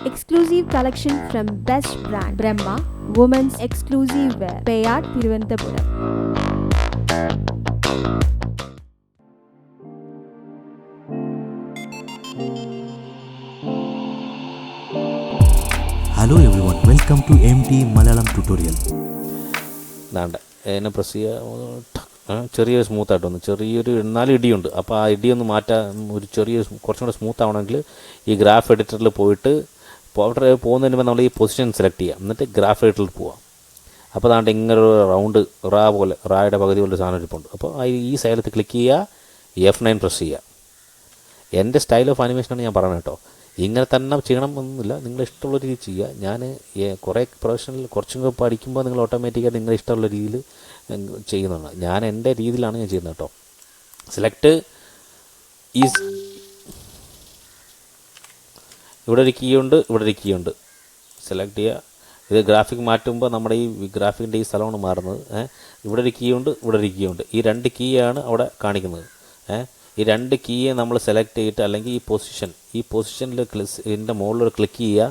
Exclusive collection from best brand Brahma Women's Exclusive Wear Payad Thiruvananthapuram. Hello everyone, welcome to MD Malayalam tutorial. ദാണ്ട എന്നെ press ചെയ്യുക, ചെറിയൊരു സ്മൂത്തായിട്ട് വന്നു, ചെറിയൊരു എന്നാലും ഇടിയുണ്ട്. അപ്പോൾ ആ ഇടിയൊന്ന് മാറ്റാൻ ഒരു കുറച്ചും കൂടെ സ്മൂത്ത് ആവണമെങ്കിൽ ഈ ഗ്രാഫ് എഡിറ്ററിൽ പോയിട്ട് പോകുന്നതിന് മുമ്പ് നമ്മൾ ഈ പൊസിഷൻ സെലക്ട് ചെയ്യുക, എന്നിട്ട് ഗ്രാഫ് എഡിറ്ററിൽ പോവാം. അപ്പോൾ ദാണ്ട് ഇങ്ങനെ ഒരു റൗണ്ട് റായുടെ പകുതി പോലെ സാധനം ഇരിപ്പുണ്ട്. അപ്പോൾ ഈ സൈഡിൽ ക്ലിക്ക് ചെയ്യുക, F9 പ്രസ് ചെയ്യുക. എൻ്റെ സ്റ്റൈൽ ഓഫ് ആനിമേഷനാണ് ഞാൻ പറയുന്നത് കേട്ടോ. ഇങ്ങനെ തന്നെ ചെയ്യണം എന്നൊന്നുമില്ല, നിങ്ങൾ ഇഷ്ടമുള്ള രീതിയിൽ ചെയ്യുക. ഞാൻ കുറേ കുറച്ചും കൂടെ പഠിക്കുമ്പോൾ നിങ്ങൾ ഓട്ടോമാറ്റിക്കായിട്ട് നിങ്ങളുടെ ഇഷ്ടമുള്ള രീതിയിൽ ചെയ്യുന്നതാണ്. ഞാൻ എൻ്റെ രീതിയിലാണ് ഞാൻ ചെയ്യുന്നത് കേട്ടോ. സെലക്ട് ഈസ് ഇവിടെ ഒരു കീ ഉണ്ട്, ഇവിടെ ഒരു കീ ഉണ്ട്. സെലക്ട് ചെയ്യുക. ഇത് ഗ്രാഫിക് മാറ്റുമ്പോൾ നമ്മുടെ ഈ ഗ്രാഫിക്കിൻ്റെ ഈ സ്ഥലമാണ് മാറുന്നത്. ഇവിടെ ഒരു കീ ഉണ്ട്, ഇവിടെ ഒരു കീ ഉണ്ട്. ഈ രണ്ട് കീയാണ് അവിടെ കാണിക്കുന്നത്. ഈ രണ്ട് കീയെ നമ്മൾ സെലക്ട് ചെയ്തിട്ട് അല്ലെങ്കിൽ ഈ പൊസിഷനിൽ ഇതിൻ്റെ മുകളിൽ ക്ലിക്ക് ചെയ്യുക,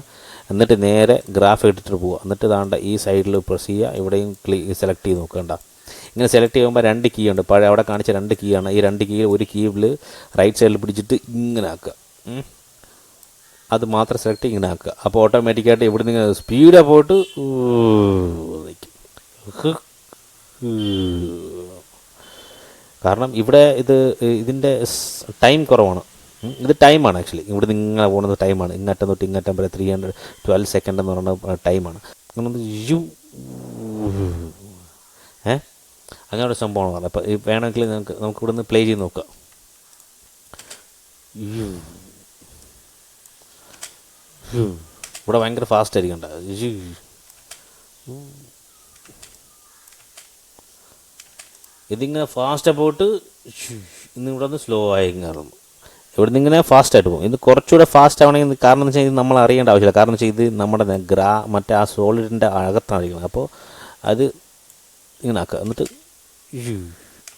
എന്നിട്ട് നേരെ ഗ്രാഫ് എഡിറ്റർ പോവുക. എന്നിട്ട് താണ്ട ഈ സൈഡിൽ പ്രസ് ചെയ്യുക, ഇവിടെയും സെലക്ട് ചെയ്ത് നോക്കേണ്ട. ഇങ്ങനെ സെലക്ട് ചെയ്യുമ്പോൾ രണ്ട് കീ ഉണ്ട്, പഴയ അവിടെ കാണിച്ച രണ്ട് കീ ആണ്. ഈ രണ്ട് കീ ഒരു കീയിൽ റൈറ്റ് സൈഡിൽ പിടിച്ചിട്ട് ഇങ്ങനെ ആക്കുക, അത് മാത്രം സെലക്ട് ഇങ്ങനെ ആക്കുക. അപ്പോൾ ഓട്ടോമാറ്റിക്കായിട്ട് ഇവിടെ നിന്ന് സ്പീഡാണ് പോയിട്ട് കാരണം ഇവിടെ ഇതിൻ്റെ ടൈം കുറവാണ്. ഇത് ടൈമാണ് ആക്ച്വലി, ഇവിടെ നിന്ന് ഇങ്ങനെ പോകുന്നത് ടൈമാണ്. ഇങ്ങറ്റം തൊട്ട് ഇങ്ങറ്റം വരെ 312 സെക്കൻഡ് എന്ന് പറയുന്ന ടൈമാണ്. അങ്ങനെ ഒരു സംഭവമാണ് പറഞ്ഞത്. അപ്പോൾ വേണമെങ്കിൽ നമുക്ക് ഇവിടെ നിന്ന് പ്ലേ ചെയ്ത് നോക്കാം. ഇവിടെ ഭയങ്കര ഫാസ്റ്റ് ആയിരിക്കും കേട്ടോ. ഇതിങ്ങനെ ഫാസ്റ്റായി പോയിട്ട് ഇന്ന് ഇവിടെ നിന്ന് സ്ലോ ആയി കയറും. ഇവിടെ നിന്ന് ഇങ്ങനെ ഫാസ്റ്റായിട്ട് പോകും. ഇത് കുറച്ചുകൂടെ ഫാസ്റ്റ് ആവണമെങ്കിൽ കാരണം എന്ന് വെച്ചാൽ ഇത് നമ്മൾ അറിയേണ്ട ആവശ്യമില്ല. കാരണം വെച്ചാൽ ഇത് നമ്മുടെ മറ്റേ ആ സോളിഡിൻ്റെ അകത്താണ് ഇരിക്കുന്നത്. അപ്പോൾ അത് ഇങ്ങനെ ആക്കുക, എന്നിട്ട്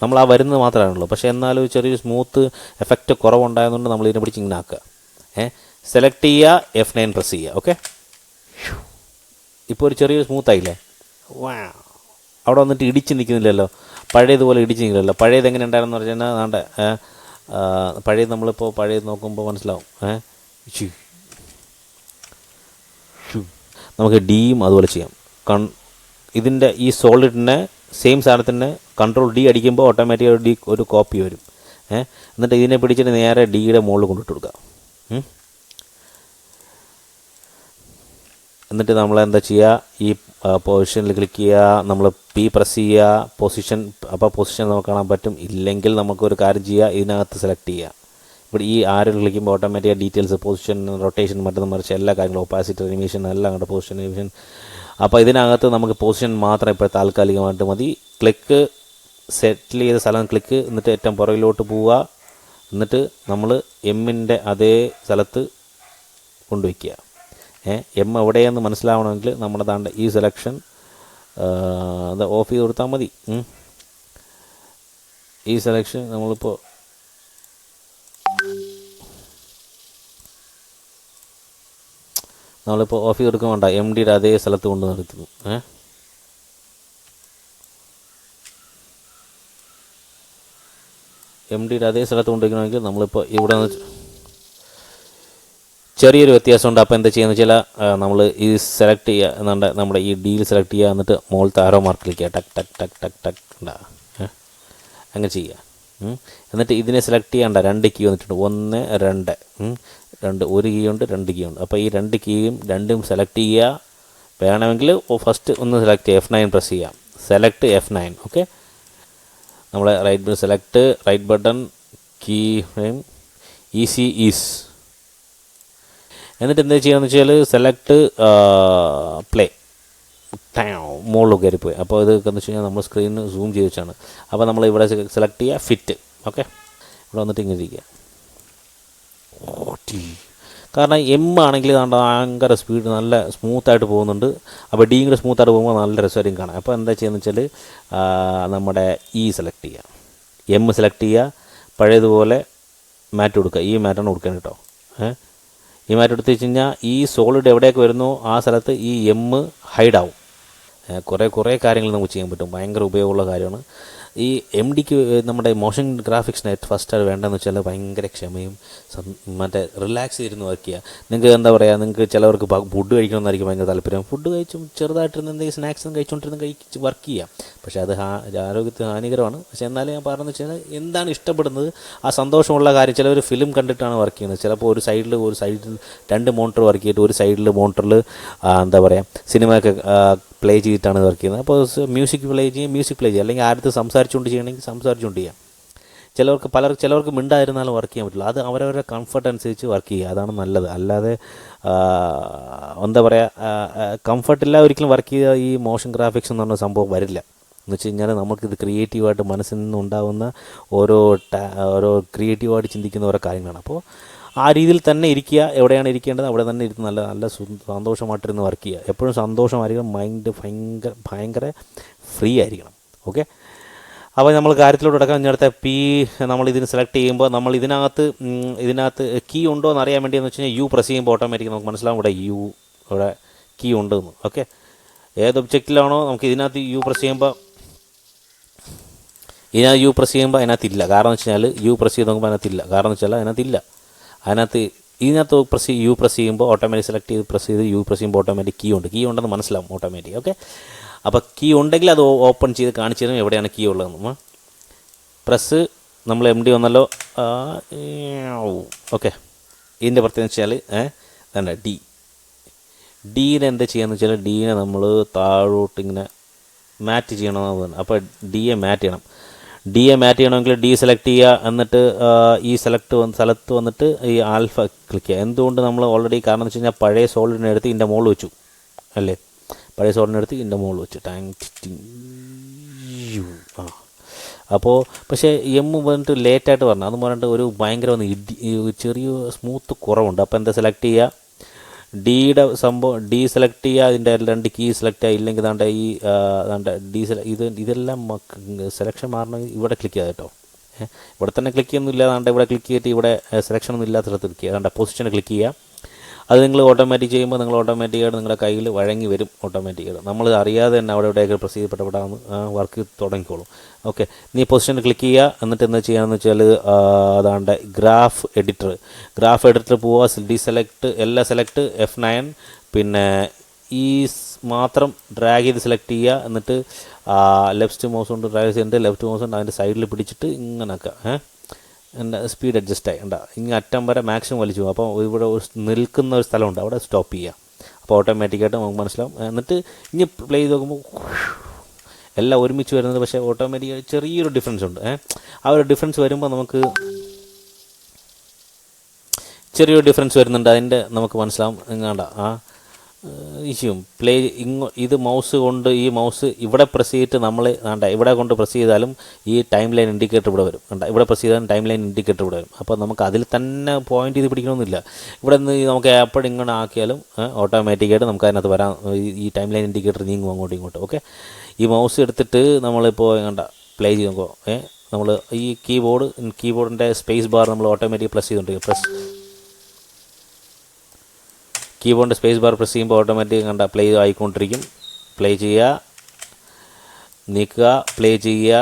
നമ്മൾ ആ വരുന്നത് മാത്രമാണല്ലോ. പക്ഷേ എന്നാലും ചെറിയൊരു സ്മൂത്ത് എഫക്റ്റ് കുറവുണ്ടായതുകൊണ്ട് നമ്മൾ ഇതിനെ പിടിച്ച് ഇങ്ങനെ ആക്കുക. സെലക്ട് ചെയ്യുക, F9 പ്രസ് ചെയ്യുക. ഓക്കെ, ഇപ്പോൾ ഒരു ചെറിയൊരു സ്മൂത്തായില്ലേ. അവിടെ വന്നിട്ട് ഇടിച്ച് നിൽക്കുന്നില്ലല്ലോ, പഴയതുപോലെ ഇടിച്ച് നിൽക്കില്ലല്ലോ. പഴയത് എങ്ങനെ ഉണ്ടായിരുന്നു പറഞ്ഞാൽ നാണ്ട പഴയത് നമ്മളിപ്പോൾ പഴയത് നോക്കുമ്പോൾ മനസ്സിലാവും. നമുക്ക് ഡിയും അതുപോലെ ചെയ്യാം. ഇതിൻ്റെ ഈ സോളിഡിനെ സെയിം സാധനത്തിന് Ctrl D അടിക്കുമ്പോൾ ഓട്ടോമാറ്റിക്കായി ഡി ഒരു കോപ്പി വരും. എന്നിട്ട് ഇതിനെ പിടിച്ചിട്ട് നേരെ ഡിയുടെ മുകളിൽ കൊണ്ടിട്ട് കൊടുക്കുക. എന്നിട്ട് നമ്മൾ എന്താ ചെയ്യുക, ഈ പൊസിഷനിൽ ക്ലിക്ക് ചെയ്യുക, നമ്മൾ P പ്രസ് ചെയ്യുക, പൊസിഷൻ. അപ്പോൾ പൊസിഷൻ നമുക്ക് കാണാൻ പറ്റും. ഇല്ലെങ്കിൽ നമുക്കൊരു കാര്യം ചെയ്യുക, ഇതിനകത്ത് സെലക്ട് ചെയ്യുക. ഇവിടെ ഈ ആരിൽ ക്ലിക്കുമ്പോൾ ഓട്ടോമാറ്റിക്കായി ഡീറ്റെയിൽസ്, പൊസിഷൻ, റൊട്ടേഷൻ, മറ്റൊന്ന് മറിച്ച് എല്ലാ കാര്യങ്ങളും, ഒപ്പാസിറ്റി, അനിമേഷൻ എല്ലാം കണ്ട് പൊസിഷൻ, അനിമേഷൻ. അപ്പോൾ ഇതിനകത്ത് നമുക്ക് പൊസിഷൻ മാത്രം ഇപ്പോൾ താൽക്കാലികമായിട്ട് മതി. ക്ലിക്ക് സെറ്റിൽ ചെയ്ത സ്ഥലം ക്ലിക്ക്, എന്നിട്ട് ഏറ്റവും പുറകിലോട്ട് പോവുക. എന്നിട്ട് നമ്മൾ എമ്മിൻ്റെ അതേ സ്ഥലത്ത് കൊണ്ടുവയ്ക്കുക. എം എവിടെയെന്ന് മനസ്സിലാവണമെങ്കിൽ നമ്മുടെ താണ്ട ഈ സെലക്ഷൻ അത് ഓഫ് ചെയ്ത് കൊടുത്താൽ മതി. ഈ സെലക്ഷൻ നമ്മളിപ്പോൾ ഓഫ് ചെയ്ത് കൊടുക്കാൻ വേണ്ട, MDയുടെ അതേ സ്ഥലത്ത് കൊണ്ട് നിർത്തുന്നു. MDയുടെ അതേ സ്ഥലത്ത് കൊണ്ടുവയ്ക്കണമെങ്കിൽ നമ്മളിപ്പോൾ ഇവിടെ ചെറിയൊരു വ്യത്യാസമുണ്ട്. അപ്പോൾ എന്താ ചെയ്യുന്നത് വെച്ചാൽ നമ്മൾ ഈ സെലക്ട് ചെയ്യുക, നമ്മുടെ ഈ ഡിയിൽ സെലക്ട് ചെയ്യുക, എന്നിട്ട് മുകളിലത്തെ ആരോ മാർക്ക് ക്ലിക്ക് ചെയ്യുക, ടക്ക് ടക്ക് ടക്ക് ടക്ക് ടക്ക് ഉണ്ടാകുക. അങ്ങനെ ചെയ്യുക. എന്നിട്ട് ഇതിനെ സെലക്ട് ചെയ്യേണ്ട രണ്ട് കീ വന്നിട്ടുണ്ട്, 1 2 ഒരു കീ ഉണ്ട്, 2 കീ ഉണ്ട്. അപ്പോൾ ഈ 2 കീയും രണ്ടും സെലക്ട് ചെയ്യുക. വേണമെങ്കിൽ ഫസ്റ്റ് ഒന്ന് സെലക്ട് ചെയ്യുക, F9 പ്രസ് ചെയ്യാം. Select F9. ഓക്കെ, നമ്മളെ right button key frame is. എന്നിട്ട് എന്താ ചെയ്യുകയെന്ന് വെച്ചാൽ സെലക്ട് പ്ലേ, മുകളിൽ കയറിപ്പോയി. അപ്പോൾ ഇത് എന്ന് വെച്ച് കഴിഞ്ഞാൽ നമ്മൾ സ്ക്രീനിൽ സൂം ചെയ്ത് വെച്ചാണ്. അപ്പോൾ നമ്മൾ ഇവിടെ സെലക്ട് ചെയ്യുക, ഫിറ്റ്. ഓക്കെ, ഇവിടെ വന്നിട്ട് ഇങ്ങനെ ഇരിക്കുക. കാരണം എം ആണെങ്കിൽ ഭയങ്കര സ്പീഡ് നല്ല സ്മൂത്തായിട്ട് പോകുന്നുണ്ട്. അപ്പോൾ ഡി കൂടെ സ്മൂത്തായിട്ട് പോകുമ്പോൾ നല്ല രസമായിരിക്കും കാണാം. അപ്പോൾ എന്താ ചെയ്യുന്നത് വെച്ചാൽ നമ്മുടെ സെലക്ട് ചെയ്യുക, എം സെലക്ട് ചെയ്യുക, പഴയതുപോലെ മാറ്റ് കൊടുക്കുക. ഈ മാറ്റാണ് കൊടുക്കാൻ കേട്ടോ. ഈ മാറ്റം എടുത്ത് വെച്ച് കഴിഞ്ഞാൽ ഈ സോളിഡ് എവിടെയൊക്കെ വരുന്നോ ആ സ്ഥലത്ത് ഈ എം ഹൈഡ് ആവും. കുറേ കാര്യങ്ങൾ നമുക്ക് ചെയ്യാൻ പറ്റും. ഭയങ്കര ഉപയോഗമുള്ള കാര്യമാണ്. ഈ എം ഡിക്ക് നമ്മുടെ മോഷൻ ഗ്രാഫിക്സിന് ഫസ്റ്റ് അത് വേണ്ടതെന്ന് വെച്ചാൽ ഭയങ്കര ക്ഷമയും മറ്റേ റിലാക്സ് ചെയ്തിരുന്ന് വർക്ക് ചെയ്യുക. നിങ്ങൾക്ക് എന്താ പറയുക, നിങ്ങൾക്ക് ചിലവർക്ക് ഫുഡ് കഴിക്കണമെന്നായിരിക്കും ഭയങ്കര താല്പര്യം. ഫുഡ് കഴിച്ചും ചെറുതായിട്ടിരുന്ന് എന്തെങ്കിലും സ്നാക്സും കഴിച്ചുകൊണ്ടിരുന്ന് കഴിച്ച് വർക്ക് ചെയ്യാം. പക്ഷേ അത് ആരോഗ്യത്തിന് ഹാനികരമാണ്. പക്ഷേ എന്നാലും ഞാൻ പറഞ്ഞതെന്ന് വെച്ചാൽ എന്താണ് ഇഷ്ടപ്പെടുന്നത്, ആ സന്തോഷമുള്ള കാര്യം. ചിലവർ ഫിലിം കണ്ടിട്ടാണ് വർക്ക് ചെയ്യുന്നത്. ചിലപ്പോൾ ഒരു സൈഡിൽ 2 മോണിറ്റർ വർക്ക് ചെയ്തിട്ട് ഒരു സൈഡിൽ മോണിറ്ററിൽ എന്താ പറയുക സിനിമയൊക്കെ പ്ലേ ചെയ്തിട്ടാണ് വർക്ക് ചെയ്യുന്നത്. അപ്പോൾ മ്യൂസിക് പ്ലേ ചെയ്യുക, അല്ലെങ്കിൽ ആരത്ത് സംസാരിച്ചുകൊണ്ട് ചെയ്യണമെങ്കിൽ സംസാരിച്ചുകൊണ്ട് ചെയ്യാം. ചിലവർക്ക് മിണ്ടായിരുന്നാലും വർക്ക് ചെയ്യാൻ പറ്റില്ല. അത് അവരവരുടെ കംഫർട്ട് അനുസരിച്ച് വർക്ക് ചെയ്യുക, അതാണ് നല്ലത്. അല്ലാതെ എന്താ പറയുക, കംഫർട്ടില്ല ഒരിക്കലും വർക്ക് ചെയ്യുക ഈ മോഷൻ ഗ്രാഫിക്സ് എന്ന് പറഞ്ഞ സംഭവം വരില്ല. എന്ന് വെച്ച് കഴിഞ്ഞാൽ നമുക്കിത് ക്രിയേറ്റീവായിട്ട് മനസ്സിൽ നിന്നുണ്ടാകുന്ന ഓരോ ക്രിയേറ്റീവായിട്ട് ചിന്തിക്കുന്ന ഓരോ കാര്യങ്ങളാണ്. അപ്പോൾ ആ രീതിയിൽ തന്നെ ഇരിക്കുക. എവിടെയാണ് ഇരിക്കേണ്ടത് അവിടെ തന്നെ ഇരുന്ന് നല്ല സന്തോഷമായിട്ടിരുന്ന് വർക്ക് ചെയ്യുക. എപ്പോഴും സന്തോഷമായിരിക്കണം. മൈൻഡ് ഭയങ്കര ഫ്രീ ആയിരിക്കണം. ഓക്കെ, അപ്പോൾ നമ്മൾ കാര്യത്തിലോട്ട് കിടക്കാൻ ഇങ്ങനത്തെ നമ്മളിതിന് സെലക്ട് ചെയ്യുമ്പോൾ നമ്മൾ ഇതിനകത്ത് കീ ഉണ്ടോ എന്ന് അറിയാൻ വേണ്ടി എന്ന് വെച്ച് കഴിഞ്ഞാൽ യു പ്രസ് ചെയ്യുമ്പോൾ ഓട്ടോമാറ്റിക് നമുക്ക് മനസ്സിലാവും ഇവിടെ കീ ഉണ്ടെന്ന്. ഓക്കെ, ഏത് ഒബ്ജക്റ്റിലാണോ നമുക്ക് ഇതിനകത്ത് യു പ്രസ് ചെയ്യുമ്പോൾ അതിനകത്തില്ല. കാരണം എന്ന് വെച്ച് കഴിഞ്ഞാൽ യു പ്രസ് ചെയ്ത് നോക്കുമ്പോൾ അതിനകത്തില്ല. കാരണം എന്ന് വെച്ചാൽ ഇതിനകത്ത് പ്രസ് ചെയ്യുമ്പോൾ ഓട്ടോമാറ്റിക് സെലക്ട് ചെയ്ത് പ്രസ് ചെയ്ത് യു പ്രസ് ചെയ്യുമ്പോൾ ഓട്ടോമാറ്റിക് കീ ഉണ്ടെന്ന് മനസ്സിലാവും ഓട്ടോമാറ്റിക്. ഓക്കെ, അപ്പോൾ കീ ഉണ്ടെങ്കിൽ അത് ഓപ്പൺ ചെയ്ത് കാണിച്ചു തരും എവിടെയാണ് കീ ഉള്ളതെന്ന്. പ്രസ് നമ്മൾ MD വന്നല്ലോ. ഓക്കെ, ഇതിൻ്റെ പ്രത്യേകത വെച്ചാൽ വേണ്ട ഡീനെ എന്താ ചെയ്യാന്ന് വെച്ചാൽ ഡീനെ നമ്മൾ താഴോട്ട് ഇങ്ങനെ മാറ്റ് ചെയ്യണമെന്ന് പറഞ്ഞു. അപ്പോൾ ഡിയെ മാറ്റ് ചെയ്യണമെങ്കിൽ ഡി സെലക്ട് ചെയ്യുക. എന്നിട്ട് ഈ സ്ഥലത്ത് വന്നിട്ട് ഈ ആൽഫ ക്ലിക്ക് ചെയ്യുക. എന്തുകൊണ്ട് നമ്മൾ ഓൾറെഡി, കാരണം എന്ന് വെച്ച് കഴിഞ്ഞാൽ പഴയ സോളിഡിനെ എടുത്ത് ഇതിൻ്റെ മുകളിൽ വെച്ചു അല്ലേ, പഴയ സോളിഡിനെ എടുത്ത് ഇതിൻ്റെ മുകളിൽ വെച്ചു അപ്പോൾ പക്ഷേ വന്നിട്ട് ലേറ്റായിട്ട് പറഞ്ഞു. അത് പറഞ്ഞിട്ട് ഒരു ഭയങ്കര ചെറിയ സ്മൂത്ത് കുറവുണ്ട്. അപ്പോൾ എന്താ സെലക്ട് ചെയ്യുക, ഡിയുടെ സംഭവം ഡി സെലക്ട് ചെയ്യുക. അതിൻ്റെ 2 കീ സെലക്ട് ചെയ്യുക. ഇല്ലെങ്കിൽ ഇതെല്ലാം സെലക്ഷൻ മാറണമെങ്കിൽ ഇവിടെ ക്ലിക്ക് ചെയ്യുക കേട്ടോ. ഇവിടെ തന്നെ ക്ലിക്ക് ചെയ്യുന്നില്ല. ഇവിടെ ക്ലിക്ക് ചെയ്തിട്ട് ഇവിടെ സെലക്ഷൻ ഒന്നും ഇല്ലാത്ത സ്ഥലത്ത് ക്ലിക്ക് ചെയ്യുക. പൊസിഷന് ക്ലിക്ക് ചെയ്യുക. അത് നിങ്ങൾ ഓട്ടോമാറ്റിക് ചെയ്യുമ്പോൾ നിങ്ങൾ ഓട്ടോമാറ്റിക്കായിട്ട് നിങ്ങളുടെ കയ്യിൽ വഴങ്ങി വരും. ഓട്ടോമാറ്റിക്കായിട്ട് നമ്മൾ അറിയാതെ തന്നെ അവിടെ ഇവിടെയൊക്കെ പ്രസ് ചെയ്യപ്പെട്ടപ്പെടാന്ന് വർക്ക് തുടങ്ങിക്കോളും. ഓക്കെ, നീ പൊസിഷനിൽ ക്ലിക്ക് ചെയ്യുക. എന്നിട്ട് എന്താ ചെയ്യാന്ന് വെച്ചാൽ ഗ്രാഫ് എഡിറ്റർ പോവുക. സെലക്ട് F9, പിന്നെ ഈ മാത്രം ഡ്രാഗ് ചെയ്ത് സെലക്ട് ചെയ്യുക. എന്നിട്ട് ലെഫ്റ്റ് മൗസ് കൊണ്ട് ഡ്രാഗ് ചെയ്തിട്ട് ലെഫ്റ്റ് മൗസ് കൊണ്ട് അതിൻ്റെ സൈഡിൽ പിടിച്ചിട്ട് ഇങ്ങനെയൊക്കെ എൻ്റെ സ്പീഡ് അഡ്ജസ്റ്റായി ഇങ്ങനെ അറ്റം വരെ മാക്സിമം വലിച്ചു. അപ്പോൾ ഇവിടെ നിൽക്കുന്ന ഒരു സ്ഥലമുണ്ട്, അവിടെ സ്റ്റോപ്പ് ചെയ്യുക. അപ്പോൾ ഓട്ടോമാറ്റിക്കായിട്ട് നമുക്ക് മനസ്സിലാവും. എന്നിട്ട് ഇനി പ്ലേ ചെയ്ത് നോക്കുമ്പോൾ എല്ലാം ഒരുമിച്ച് വരുന്നത്. പക്ഷേ ഓട്ടോമാറ്റിക്കായി ചെറിയൊരു ഡിഫറൻസ് ഉണ്ട്. ആ ഒരു ഡിഫറൻസ് വരുമ്പോൾ നമുക്ക് ചെറിയൊരു ഡിഫറൻസ് വരുന്നുണ്ട്. അതിൻ്റെ നമുക്ക് മനസ്സിലാവും. ഇഷ്യൂം ഇത് മൗസ് കൊണ്ട് ഈ മൗസ് ഇവിടെ പ്രസ് ചെയ്തിട്ട് നമ്മൾ ഇവിടെ കൊണ്ട് പ്രസ് ചെയ്താലും ഈ ടൈം ലൈൻ ഇൻഡിക്കേറ്റർ ഇവിടെ വരും. ഇവിടെ പ്രസ് ചെയ്താലും ടൈം ലൈൻ ഇൻഡിക്കേറ്റർ ഇവിടെ വരും. അപ്പോൾ നമുക്ക് അതിൽ തന്നെ പോയിന്റ് ചെയ്ത് പിടിക്കണമെന്നില്ല. ഇവിടെ നിന്ന് നമുക്ക് എപ്പോഴും ഇങ്ങനെ ആക്കിയാലും ഓട്ടോമാറ്റിക്കായിട്ട് നമുക്ക് അതിനകത്ത് വരാൻ ഈ ടൈം ലൈൻ ഇൻഡിക്കേറ്റർ നീങ്ങും അങ്ങോട്ടും ഇങ്ങോട്ടും. ഓക്കെ, ഈ മൗസ് എടുത്തിട്ട് നമ്മളിപ്പോൾ പ്ലേ ചെയ്ത് നോക്കുമ്പോൾ നമ്മൾ ഈ കീബോർഡിൻ്റെ സ്പേസ് ബാർ നമ്മൾ ഓട്ടോമാറ്റിക് പ്രസ് ചെയ്തുകൊണ്ടിരിക്കും. കീബോർഡിൻ്റെ സ്പേസ് ബാർ പ്രസ് ചെയ്യുമ്പോൾ ഓട്ടോമാറ്റിക് പ്ലേ ആയിക്കൊണ്ടിരിക്കും. പ്ലേ ചെയ്യുക, നീക്കുക, പ്ലേ ചെയ്യുക.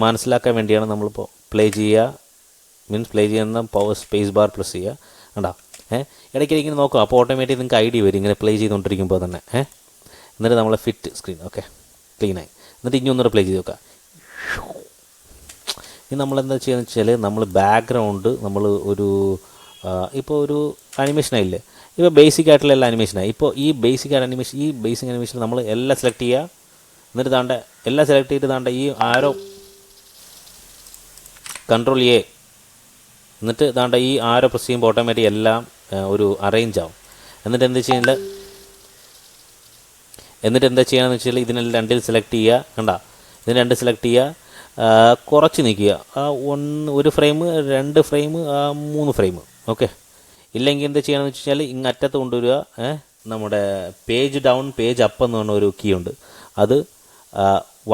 മനസ്സിലാക്കാൻ വേണ്ടിയാണ് നമ്മളിപ്പോൾ പ്ലേ ചെയ്യുന്ന പവർ സ്പേസ് ബാർ പ്രസ് ചെയ്യുക. ഇടയ്ക്കിടയ്ക്ക് ഇങ്ങനെ നോക്കുക. അപ്പോൾ ഓട്ടോമാറ്റിക് നിങ്ങൾക്ക് ഐഡിയ വരും ഇങ്ങനെ പ്ലേ ചെയ്തുകൊണ്ടിരിക്കുമ്പോൾ തന്നെ. എന്നിട്ട് നമ്മൾ ഫിറ്റ് സ്ക്രീൻ ഓക്കെ ക്ലീനായി. എന്നിട്ട് ഇനി ഒന്നുകൂടെ പ്ലേ ചെയ്ത് നോക്കുക. ഇനി നമ്മളെന്താ ചെയ്യുകയെന്ന് വെച്ചാൽ നമ്മൾ ബാക്ക്ഗ്രൗണ്ട് നമ്മൾ ഇപ്പോൾ ഒരു അനിമേഷനായില്ലേ, ഇപ്പോൾ ബേസിക് ആയിട്ടുള്ള എല്ലാ അനിമേഷനായി. ഇപ്പോൾ ഈ ബേസിക് അനിമേഷൻ നമ്മൾ എല്ലാം സെലക്ട് ചെയ്യുക. എന്നിട്ട് എല്ലാം സെലക്ട് ചെയ്തിട്ട് ഈ ആരോ Ctrl A, എന്നിട്ട് ഈ ആരോ പ്രസ് ചെയ്യുമ്പോൾ ഓട്ടോമാറ്റിക് എല്ലാം ഒരു അറേഞ്ച് ആവും. എന്നിട്ട് എന്താ ചെയ്യണമെന്ന് വെച്ചാൽ ഇതിനെല്ലാം 2 സെലക്ട് ചെയ്യുക. ഇതിന് 2 സെലക്ട് ചെയ്യുക. കുറച്ച് നിൽക്കുക. 1 ഫ്രെയിം, 2 ഫ്രെയിം, 3 ഫ്രെയിം. ഓക്കെ, ഇല്ലെങ്കിൽ എന്താ ചെയ്യണമെന്ന് വെച്ച് കഴിഞ്ഞാൽ അറ്റത്ത് കൊണ്ടുവരിക. നമ്മുടെ പേജ് ഡൗൺ പേജ് അപ്പ് എന്ന് പറഞ്ഞ ഒരു കീ ഉണ്ട്. അത്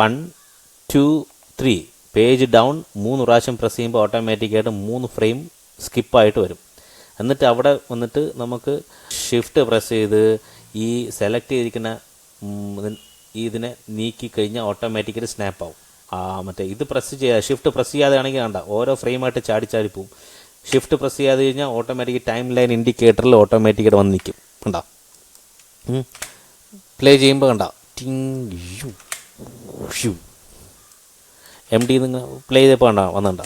1 2 3 പേജ് ഡൗൺ 3 പ്രാവശ്യം പ്രസ് ചെയ്യുമ്പോൾ ഓട്ടോമാറ്റിക്കായിട്ട് 3 ഫ്രെയിം സ്കിപ്പായിട്ട് വരും. എന്നിട്ട് അവിടെ വന്നിട്ട് നമുക്ക് ഷിഫ്റ്റ് പ്രസ് ചെയ്ത് ഈ സെലക്ട് ചെയ്തിരിക്കുന്ന ഇതിനെ നീക്കി കഴിഞ്ഞാൽ ഓട്ടോമാറ്റിക്കലി സ്നാപ്പ് ആവും. മറ്റേ ഇത് പ്രസ് ചെയ്യുക, ഷിഫ്റ്റ് പ്രസ് ചെയ്യാതെ ആണെങ്കിൽ വേണ്ട, ഓരോ ഫ്രെയിമായിട്ട് ചാടി പോവും. ഷിഫ്റ്റ് പ്രസ് ചെയ്യാതെ കഴിഞ്ഞാൽ ഓട്ടോമാറ്റിക് ടൈം ലൈൻ ഇൻഡിക്കേറ്ററിൽ ഓട്ടോമാറ്റിക്കായിട്ട് വന്ന് നിൽക്കും. കണ്ടോ? പ്ലേ ചെയ്യുമ്പോൾ കണ്ട MD നിങ്ങൾ പ്ലേ ചെയ്തപ്പോൾ കണ്ട വന്നിട്ടുണ്ടോ?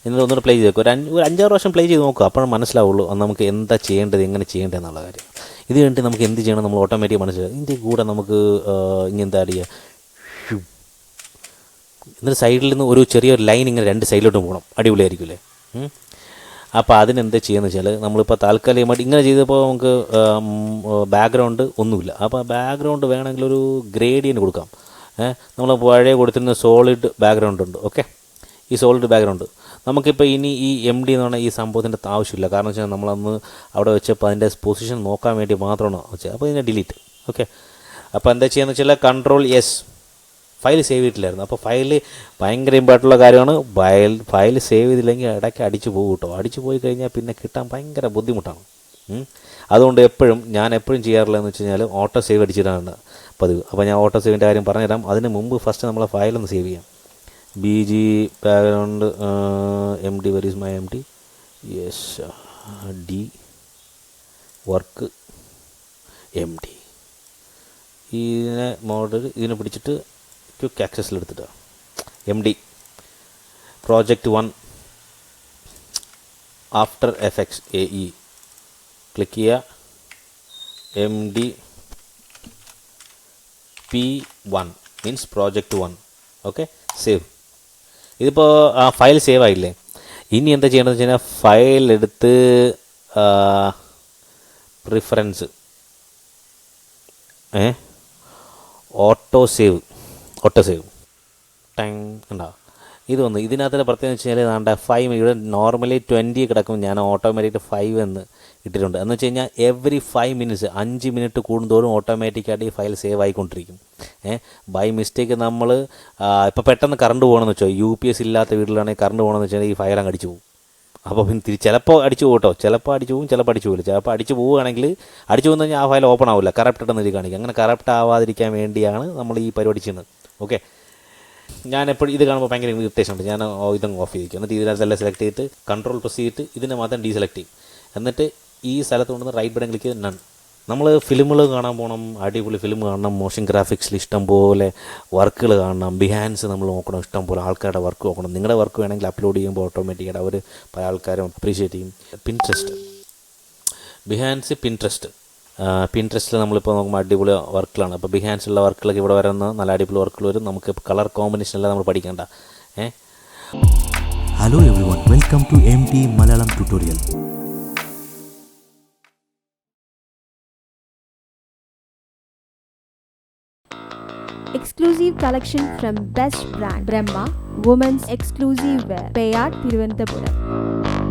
എന്നിട്ട് ഒന്നുകൂടെ പ്ലേ ചെയ്തേക്കും. ഒരു 5-6 പ്രാവശ്യം പ്ലേ ചെയ്ത് നോക്കുക, അപ്പോഴും മനസ്സിലാവുള്ളൂ നമുക്ക് എന്താ ചെയ്യേണ്ടത്, എങ്ങനെ ചെയ്യേണ്ടത് എന്നുള്ള കാര്യം. ഇത് കഴിഞ്ഞിട്ട് നമുക്ക് എന്ത് ചെയ്യണം നമ്മൾ ഓട്ടോമാറ്റിക് മനസ്സിലാവും. ഇതിൻ്റെ കൂടെ നമുക്ക് ഇങ്ങനെന്താ അറിയുക, എന്നിട്ട് സൈഡിൽ നിന്ന് ഒരു ചെറിയൊരു ലൈൻ ഇങ്ങനെ 2 സൈഡിലോട്ട് പോകണം. അടിപൊളിയായിരിക്കില്ലേ? അപ്പോൾ അതിനെന്താ ചെയ്യുന്നത് വെച്ചാൽ നമ്മളിപ്പോൾ താൽക്കാലികമായിട്ട് ഇങ്ങനെ ചെയ്തപ്പോൾ നമുക്ക് ബാക്ക്ഗ്രൗണ്ട് ഒന്നുമില്ല. അപ്പോൾ ബാക്ക്ഗ്രൗണ്ട് വേണമെങ്കിൽ ഒരു ഗ്രേഡിയൻ്റ് കൊടുക്കാം. നമ്മൾ പഴയ കൊടുത്തിരുന്ന സോളിഡ് ബാക്ക്ഗ്രൗണ്ട് ഉണ്ട്. ഓക്കെ, ഈ സോളിഡ് ബാക്ക്ഗ്രൗണ്ട് നമുക്കിപ്പോൾ ഇനി ഈ MD എന്ന് പറഞ്ഞാൽ ഈ സംഭവത്തിൻ്റെ ആവശ്യമില്ല. കാരണം വെച്ചാൽ നമ്മളന്ന് അവിടെ വെച്ചപ്പോൾ അതിൻ്റെ പൊസിഷൻ നോക്കാൻ വേണ്ടി മാത്രമാണ് വെച്ചത്. അപ്പോൾ ഇതിനെ ഡിലീറ്റ്. ഓക്കെ, അപ്പോൾ എന്താ ചെയ്യുന്നത് വെച്ചാൽ Ctrl+S, ഫയൽ സേവ് ചെയ്തിട്ടില്ലായിരുന്നു. അപ്പോൾ ഫയൽ ഭയങ്കര ഇമ്പോർട്ടൻ്റുള്ള കാര്യമാണ്. ഫയൽ സേവ് ചെയ്തില്ലെങ്കിൽ ഇടയ്ക്ക് അടിച്ചു പോകും കേട്ടോ. അടിച്ചു പോയി കഴിഞ്ഞാൽ പിന്നെ കിട്ടാൻ ഭയങ്കര ബുദ്ധിമുട്ടാണ്. അതുകൊണ്ട് ഞാൻ എപ്പോഴും ചെയ്യാറുള്ളതെന്ന് വെച്ച് കഴിഞ്ഞാൽ ഓട്ടോ സേവ് അടിച്ചിട്ടാണ് പതിവ്. അപ്പോൾ ഞാൻ ഓട്ടോ സേവിൻ്റെ കാര്യം പറഞ്ഞുതരാം. അതിന് മുമ്പ് ഫസ്റ്റ് നമ്മളെ ഫയലൊന്ന് സേവ് ചെയ്യാം. BG background MD, where is my MD, yes, D work MD. ഇതിനെ പിടിച്ചിട്ട് ക്വിക്ക് ആക്സസിലെടുത്തിട്ട് MD project 1 after effects AE click ചെയ്യുക. MD P1 means project 1. Okay, save. ഇതിപ്പോൾ ഫയൽ സേവ് ആയില്ലേ. ഇനി എന്താ ചെയ്യണമെന്ന് വെച്ച് കഴിഞ്ഞാൽ ഫയൽ എടുത്ത് പ്രിഫറൻസ് ഓട്ടോ സേവ് ടൈം ഉണ്ടാവും. ഇതൊന്ന് ഇതിനകത്ത് പ്രത്യേകം വെച്ച് കഴിഞ്ഞാൽ വേണ്ട 5 ഇവിടെ നോർമലി 20 കിടക്കും. ഞാൻ ഓട്ടോമാറ്റിക് 5 എന്ന് ഇട്ടിട്ടുണ്ട്. എന്ന് വെച്ച് കഴിഞ്ഞാൽ എവറി 5 മിനിറ്റ്സ് 5 മിനിറ്റ് കൂടുന്തോറും ഓട്ടോമാറ്റിക്കായിട്ട് ഈ ഫയൽ സേവ് ആയിക്കൊണ്ടിരിക്കും. ബൈ മിസ്റ്റേക്ക് നമ്മൾ ഇപ്പോൾ പെട്ടെന്ന് കറണ്ട് പോകണമെന്ന് വെച്ചോ, UPS ഇല്ലാത്ത വീട്ടിലാണെങ്കിൽ കറണ്ട് പോകണമെന്ന് വെച്ചാൽ ഈ ഫയൽ അങ്ങ് അടിച്ചു പോകും. അപ്പോൾ പിന്നെ ചിലപ്പോൾ അടിച്ചു പോകും കേട്ടോ, ചിലപ്പോൾ അടിച്ചു പോകും, ചിലപ്പോൾ അടിച്ചു പോകില്ല. ചിലപ്പോൾ അടിച്ചു പോവുകയാണെങ്കിൽ അടിച്ചു പോകുന്ന കഴിഞ്ഞാൽ ആ ഫയൽ ഓപ്പൺ ആവില്ല, കറപ്റ്റായിട്ടെന്ന് ഇത് കാണിക്കും. അങ്ങനെ കറപ്റ്റ് ആവാതിരിക്കാൻ വേണ്ടിയാണ് നമ്മൾ ഈ പരിപാടി ചെയ്യുന്നത്. ഓക്കെ, ഞാൻ എപ്പോഴും ഇത് കാണുമ്പോൾ ഭയങ്കര ഇറിറ്റേഷൻ ഉണ്ട്. ഞാൻ ഇതങ്ങ് ഓഫ് ചെയ്തിരിക്കും. എന്നിട്ട് ഇതിനകത്തെല്ലാം സെലക്ട് ചെയ്തിട്ട് Ctrl പ്രസ് ചെയ്തിട്ട് ഇതിനെ മാത്രം ഡീസെലക്ട് ചെയ്യും. എന്നിട്ട് ഈ സ്ഥലത്ത് കൊണ്ടുവന്ന് റൈറ്റ് ബട്ടൺ ക്ലിക്ക് ചെയ്ത് നൺ. നമ്മൾ ഫിലിമുകൾ കാണാൻ പോകണം, അടിപൊളി ഫിലിം കാണണം, മോഷൻ ഗ്രാഫിക്സിൽ ഇഷ്ടം പോലെ വർക്കുകൾ കാണണം, ബിഹാൻസ് നമ്മൾ നോക്കണം, ഇഷ്ടം പോലെ ആൾക്കാരുടെ വർക്ക് നോക്കണം. നിങ്ങളുടെ വർക്ക് വേണമെങ്കിൽ അപ്ലോഡ് ചെയ്യുമ്പോൾ ഓട്ടോമാറ്റിക്കായിട്ട് അവർ പല ആൾക്കാരും അപ്രീഷിയേറ്റ് ചെയ്യും. ബിഹാൻസ് പിൻട്രസ്റ്റിൽ നമ്മളിപ്പോൾ നോക്കുമ്പോൾ അടിപൊളി വർക്കുകളാണ്. അപ്പോൾ ബിഹാൻസിലുള്ള വർക്കുകളൊക്കെ ഇവിടെ വരുന്ന നല്ല അടിപൊളി വർക്കുകൾ വരും. നമുക്ക് കളർ കോമ്പിനേഷനെല്ലാം നമ്മൾ പഠിക്കേണ്ട. Hello everyone, welcome to MD Malayalam tutorial. Exclusive collection from best brand Brahma, women's exclusive wear. Payat, Thiruvananthapuram.